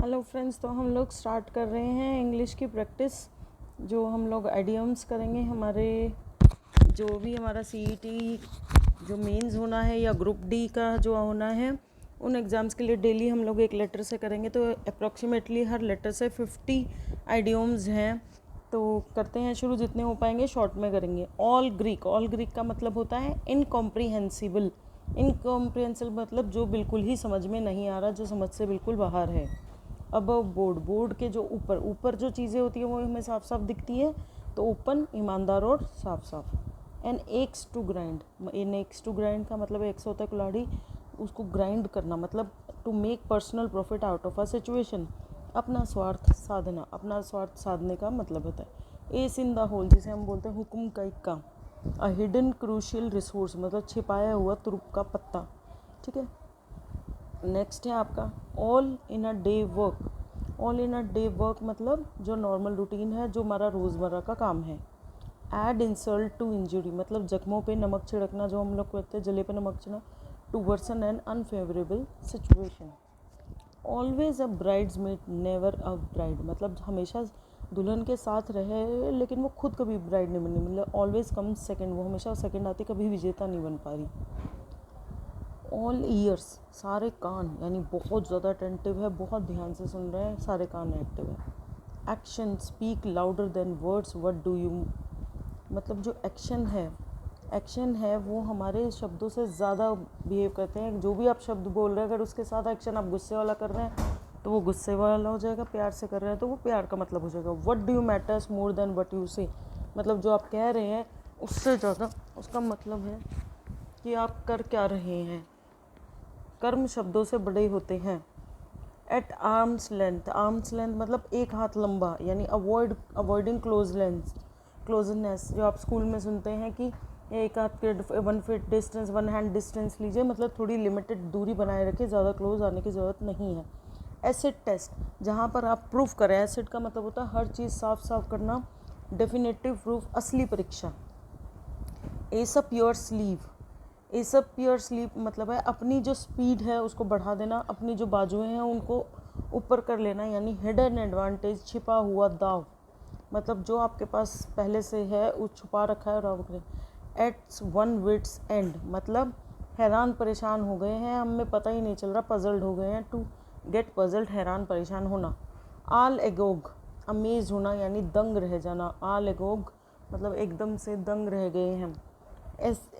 Hello friends, तो हम लोग स्टार्ट कर रहे हैं इंग्लिश की प्रैक्टिस। जो हम लोग आइडियम्स करेंगे, हमारे जो भी हमारा सीईटी जो मेंस होना है या ग्रुप डी का जो होना है, उन एग्ज़ाम्स के लिए डेली हम लोग एक लेटर से करेंगे। तो अप्रॉक्सीमेटली हर लेटर से 50 आइडियम्स हैं। तो करते हैं शुरू, जितने हो पाएंगे शॉर्ट में करेंगे। ऑल ग्रीक का मतलब होता है इनकॉम्प्रीहेंसिबल। इनकॉम्प्रीहेंसिबल मतलब जो बिल्कुल ही समझ में नहीं आ रहा, जो समझ से बिल्कुल बाहर है। अबव बोर्ड के जो ऊपर जो चीज़ें होती हैं वो हमें साफ साफ दिखती है, तो ओपन, ईमानदार और साफ साफ। An axe to grind, an axe to grind का मतलब एक्स होता है कुल्हाड़ी, उसको ग्राइंड करना मतलब to make personal profit out of a situation, अपना स्वार्थ साधना, अपना स्वार्थ साधने का मतलब होता है। एस इन द होल जिसे हम बोलते हैं हुक्म का इक्का, अ हिडन क्रूशियल रिसोर्स मतलब छिपाया हुआ तुरुप का पत्ता। ठीक है, नेक्स्ट है आपका all in a day work. All in a day work मतलब जो नॉर्मल रूटीन है, जो हमारा रोज़मर्रा का काम है। एड इंसल्ट टू इंजरी मतलब जख्मों पे नमक छिड़कना, जो हम लोग कहते हैं जले पे नमक छिड़कना। To worsen an unfavourable situation. Always a bridesmaid never a bride मतलब हमेशा दुल्हन के साथ रहे लेकिन वो खुद कभी ब्राइड नहीं बनी, मतलब ऑलवेज कम सेकेंड, वो हमेशा सेकेंड आती, कभी विजेता नहीं बन पा रही। ऑल ईयर्स सारे कान, यानी बहुत ज़्यादा अटेंटिव है, बहुत ध्यान से सुन रहे हैं, सारे कान एक्टिव है। Action speak louder than words, what do you मतलब जो एक्शन है वो हमारे शब्दों से ज़्यादा बिहेव करते हैं। जो भी आप शब्द बोल रहे हैं, अगर उसके साथ एक्शन आप गुस्से वाला कर रहे हैं तो वो गुस्से वाला हो जाएगा, प्यार से कर रहे हैं तो वो प्यार का मतलब हो जाएगा। What do you matters more than what you से मतलब जो आप कह रहे हैं उससे ज़्यादा उसका मतलब है कि आप कर क्या रहे हैं। कर्म शब्दों से बड़े होते हैं। एट आर्म्स लेंथ मतलब एक हाथ लंबा, यानी अवॉइडिंग क्लोजनेस जो आप स्कूल में सुनते हैं कि एक हाथ के 1 फीट डिस्टेंस, 1 हैंड डिस्टेंस लीजिए, मतलब थोड़ी लिमिटेड दूरी बनाए रखिए, ज़्यादा क्लोज आने की ज़रूरत नहीं है। एसिड टेस्ट जहाँ पर आप प्रूफ करें, एसिड का मतलब होता है हर चीज़ साफ साफ करना, डेफिनेटिव प्रूफ, असली परीक्षा। एसअप योर स्लीव मतलब है अपनी जो स्पीड है उसको बढ़ा देना, अपनी जो बाजुएं हैं उनको ऊपर कर लेना, यानी हिडन एडवांटेज, छिपा हुआ दाव मतलब जो आपके पास पहले से है वो छुपा रखा है और आप एट्स वन विट्स एंड मतलब हैरान परेशान हो गए हैं, हमें पता ही नहीं चल रहा, पजल्ड हो गए हैं। टू गेट पजल्ड हैरान परेशान होना। आल एगोग अमेज होना, यानी दंग रह जाना। आल एगोग मतलब एकदम से दंग रह गए हैं।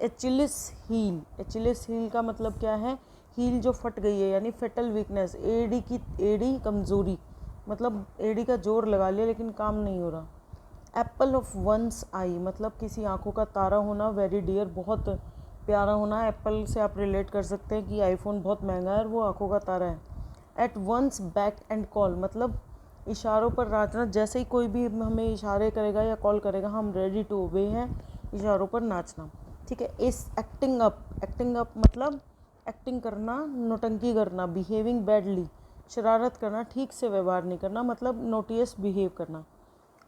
एचिलिस हील का मतलब क्या है? हील जो फट गई है, यानी फेटल वीकनेस, एड़ी कमज़ोरी मतलब एड़ी का जोर लगा लिया लेकिन काम नहीं हो रहा। एप्पल ऑफ वंस आई मतलब किसी आंखों का तारा होना, वेरी डियर बहुत प्यारा होना। एप्पल से आप रिलेट कर सकते हैं कि आईफोन बहुत महंगा है और वो आंखों का तारा है। At one's beck and call मतलब इशारों पर नाचना, जैसे ही कोई भी हमें इशारे करेगा या कॉल करेगा हम रेडी टू ओबे हैं, इशारों पर नाचना। ठीक है। इस एक्टिंग अप मतलब एक्टिंग करना, नौटंकी करना। बिहेविंग बैडली शरारत करना, ठीक से व्यवहार नहीं करना मतलब नोटियस बिहेव करना।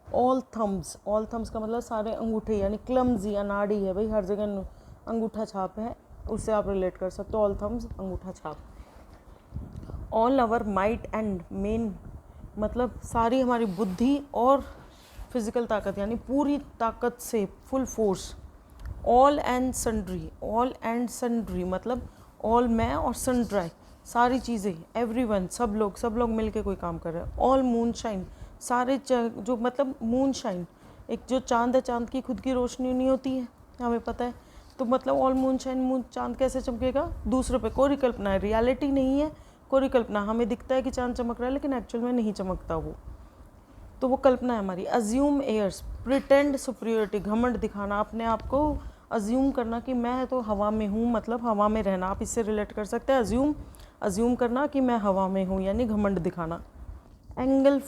ऑल थम्स का मतलब सारे अंगूठे, यानी क्लमजी अनाड़ी है भाई, हर जगह अंगूठा छाप है, उससे आप रिलेट कर सकते हो। ऑल थम्स अंगूठा छाप। All our might and main मतलब सारी हमारी बुद्धि और फिजिकल ताकत, यानी पूरी ताकत से, full force. All and sundry मतलब ऑल मैं और सनड्राई सारी चीज़ें, एवरीवन सब लोग मिलके कोई काम कर रहे हैं। ऑल मूनशाइन सारे जो मतलब मूनशाइन एक जो चांद है, चांद की खुद की रोशनी नहीं होती है, हमें पता है, तो मतलब ऑल मूनशाइन, चांद कैसे चमकेगा? दूसरों पे, कोई कल्पना है, रियलिटी नहीं है, कोई कल्पना। हमें दिखता है कि चांद चमक रहा है लेकिन एक्चुअल में नहीं चमकता वो, तो वो कल्पना है हमारी। अज्यूम एयर्स प्रिटेंड सुपीरियरिटी घमंड दिखाना, अपने आप को अज्यूम करना कि मैं तो हवा में हूँ, मतलब हवा में रहना, आप इससे रिलेट कर सकते हैं। अज्यूम करना कि मैं हवा में हूँ, यानी घमंड दिखाना। एंगल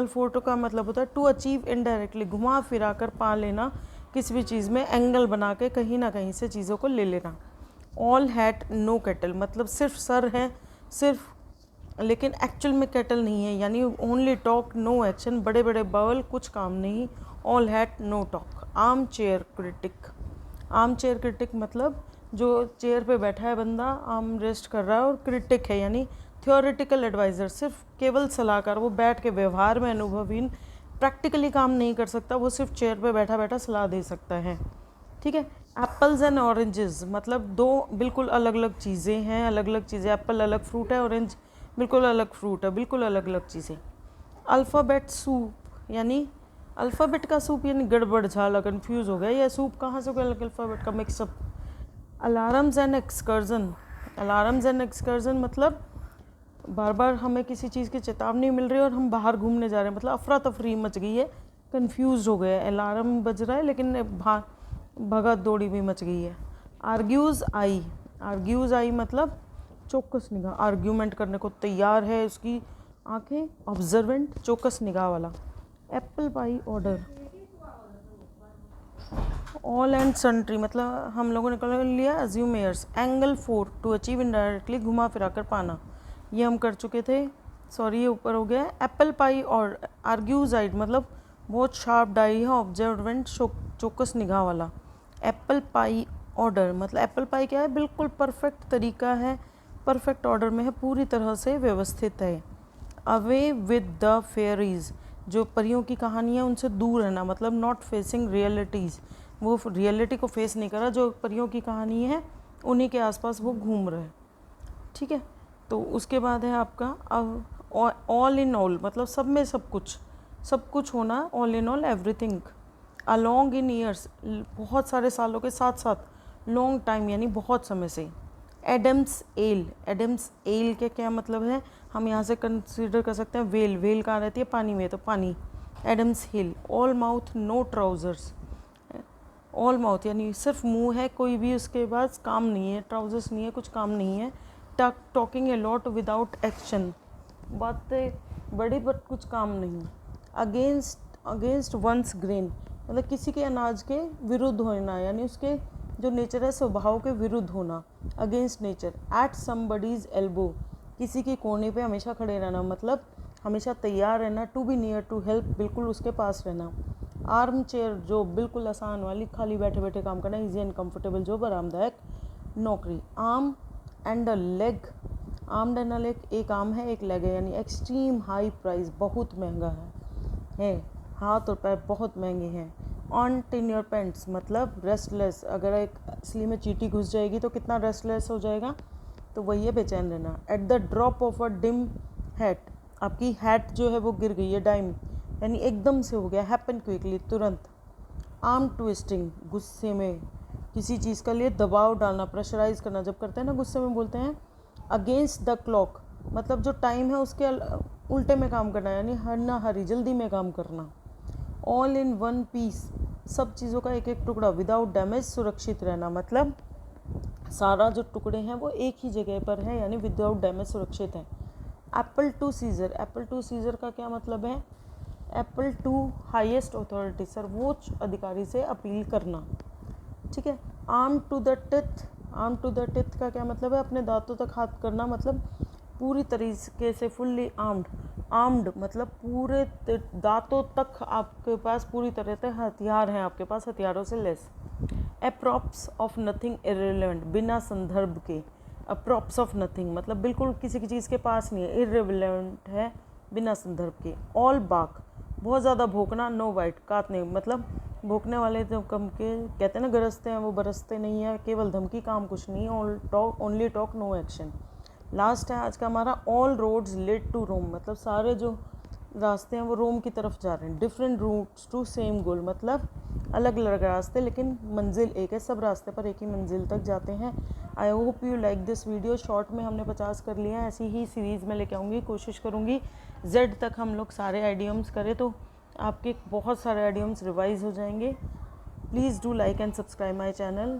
फोर का मतलब होता है टू अचीव इनडायरेक्टली, घुमा फिरा कर पा लेना, किसी भी चीज़ में एंगल बना के कहीं ना कहीं से चीज़ों को ले लेना। ऑल हैट नो कैटल मतलब सिर्फ सर है, सिर्फ, लेकिन एक्चुअल में कैटल नहीं है, यानी ओनली टॉक नो एक्शन, बड़े बड़े बवल कुछ काम नहीं। All hat no talk. Armchair critic मतलब जो चेयर पे बैठा है बंदा, आर्म रेस्ट कर रहा है, और क्रिटिक है यानी थियोरेटिकल एडवाइज़र, सिर्फ केवल सलाहकार, वो बैठ के व्यवहार में अनुभवहीन, प्रैक्टिकली काम नहीं कर सकता, वो सिर्फ चेयर पे बैठा बैठा सलाह दे सकता है। ठीक है। एप्पल्स एंड ऑरेंजेस, मतलब दो बिल्कुल अलग अलग चीज़ें हैं, अलग अलग चीज़ें। एप्पल अलग फ्रूट है, ऑरेंज बिल्कुल अलग फ्रूट है, बिल्कुल अलग अलग चीज़ें। अल्फ़ाबेट सूप, यानी अल्फ़ाबेट का सूप, यानी गड़बड़ झाला, कन्फ्यूज़ हो गया, यह सूप कहाँ से गया, अल्फ़ाबेट का mix up. Alarums and excursions, alarums and excursions मतलब बार बार हमें किसी चीज़ की चेतावनी मिल रही है और हम बाहर घूमने जा रहे हैं, मतलब अफरा तफरी मच गई है, कन्फ्यूज़ हो गया है। अलार्म बज रहा है लेकिन भगत दौड़ी भी मच गई है। आर्ग्यूज़ आई, आर्ग्यूज़ आई मतलब चौकस निगाह, आर्ग्यूमेंट करने को तैयार है, उसकी आंखें ऑब्जर्वेंट, चौकस निगाह वाला। Apple pie order, all and sundry मतलब हम लोगों ने कर लिया। अज्यूमेयर्स, एंगल 4 टू अचीव इनडायरेक्टली, घुमा फिरा कर पाना, ये हम कर चुके थे, सॉरी ये ऊपर हो गया। एप्पल पाई और आर्ग्यूज आइड मतलब बहुत शार्प डाई है, ऑब्जर्वेंट, चौकस निगाह वाला। एप्पल पाई ऑर्डर मतलब एप्पल पाई क्या है, बिल्कुल परफेक्ट तरीका है, परफेक्ट ऑर्डर में है, पूरी तरह से व्यवस्थित है। अवे विद द फेयरीज, जो परियों की कहानी है उनसे दूर रहना, मतलब नॉट फेसिंग रियलिटीज़, वो रियलिटी को फेस नहीं करा, जो परियों की कहानी है उन्हीं के आसपास वो घूम रहे हैं। ठीक है। तो उसके बाद है आपका अब ऑल इन ऑल, मतलब सब में सब कुछ होना, all in all everything. Along in years, बहुत सारे सालों के साथ साथ, लॉन्ग टाइम यानी बहुत समय से। एडम्स एल, एडम्स एल के क्या मतलब है, हम यहाँ से कंसीडर कर सकते हैं वेल, वेल कहाँ रहती है, पानी में, तो पानी। Adams hill. All mouth no trousers, all mouth यानी सिर्फ मुंह है, कोई भी उसके पास काम नहीं है, ट्राउजर्स नहीं है, कुछ काम नहीं है। Talking a lot without action, बातें बड़ी बट कुछ काम नहीं। अगेंस्ट वंस ग्रेन मतलब किसी के अनाज के विरुद्ध होना, यानी उसके जो नेचर है स्वभाव के विरुद्ध होना, against nature. At somebody's elbow, किसी के कोने पे हमेशा खड़े रहना, मतलब हमेशा तैयार रहना। To be near to help, बिल्कुल उसके पास रहना। आर्म चेयर, जो बिल्कुल आसान वाली, खाली बैठे बैठे काम करना, ईजी एंड कंफर्टेबल, जो आरामदायक नौकरी। Arm and a leg, armed and a leg, एक आर्म है एक लेग है, यानी एक्सट्रीम हाई प्राइस, बहुत महंगा है, हाथ और पैर बहुत महंगे हैं। ऑन्ट इन योर पेंट्स मतलब रेस्टलेस, अगर एक असली में चींटी घुस जाएगी तो कितना रेस्टलेस हो जाएगा, तो वही है बेचैन रहना। At the drop of a dim hat, आपकी हैट जो है वो गिर गई है, डाइम यानी एकदम से हो गया, हैपन क्विकली, तुरंत। आर्म ट्विस्टिंग, गुस्से में किसी चीज़ का लिए दबाव डालना, प्रेशराइज करना, जब करते हैं ना गुस्से में बोलते हैं। अगेंस्ट द क्लॉक मतलब जो टाइम है उसके उल्टे में काम करना, यानी हर ना हरी, जल्दी में काम करना। ऑल इन वन पीस, सब चीज़ों का एक एक टुकड़ा। विदाउट डैमेज, सुरक्षित रहना, मतलब सारा जो टुकड़े हैं वो एक ही जगह पर है, यानी विदाउट डैमेज, सुरक्षित है। Apple to Caesar, apple to Caesar का क्या मतलब है, एप्पल टू हाईएस्ट अथॉरिटी, सर्वोच्च अधिकारी से अपील करना। ठीक है। Arm to the teeth, arm to the teeth का क्या मतलब है, अपने दांतों तक हाथ करना, मतलब पूरी तरीके से फुल्ली आर्म्ड, आर्म्ड मतलब पूरे दांतों तक आपके पास पूरी तरह से हथियार हैं, आपके पास हथियारों से लेस। अप्रॉप्स ऑफ नथिंग इररिलेवेंट, बिना संदर्भ के। अप्रॉप्स ऑफ नथिंग मतलब बिल्कुल किसी की चीज़ के पास नहीं है, इररिलेवेंट है, बिना संदर्भ के। ऑल बाक, बहुत ज़्यादा भौंकना, नो वाइट, काटने, मतलब भौंकने वाले जो कम के कहते हैं ना गरजते हैं, वो बरसते नहीं है, केवल धमकी, काम कुछ नहीं। All talk, only talk, no action. Last है आज का हमारा, all roads lead to Rome, मतलब सारे जो रास्ते हैं वो रोम की तरफ जा रहे हैं। Different routes to same goal, मतलब अलग अलग रास्ते लेकिन मंजिल एक है, सब रास्ते पर एक ही मंजिल तक जाते हैं। I hope you like this video. Short में हमने 50 कर लिया है, ऐसी ही सीरीज़ में लेके आऊँगी, कोशिश करूँगी जेड तक हम लोग सारे आइडियम्स करें तो आपके बहुत सारे आइडियम्स रिवाइज हो जाएंगे। Please do like and subscribe my channel.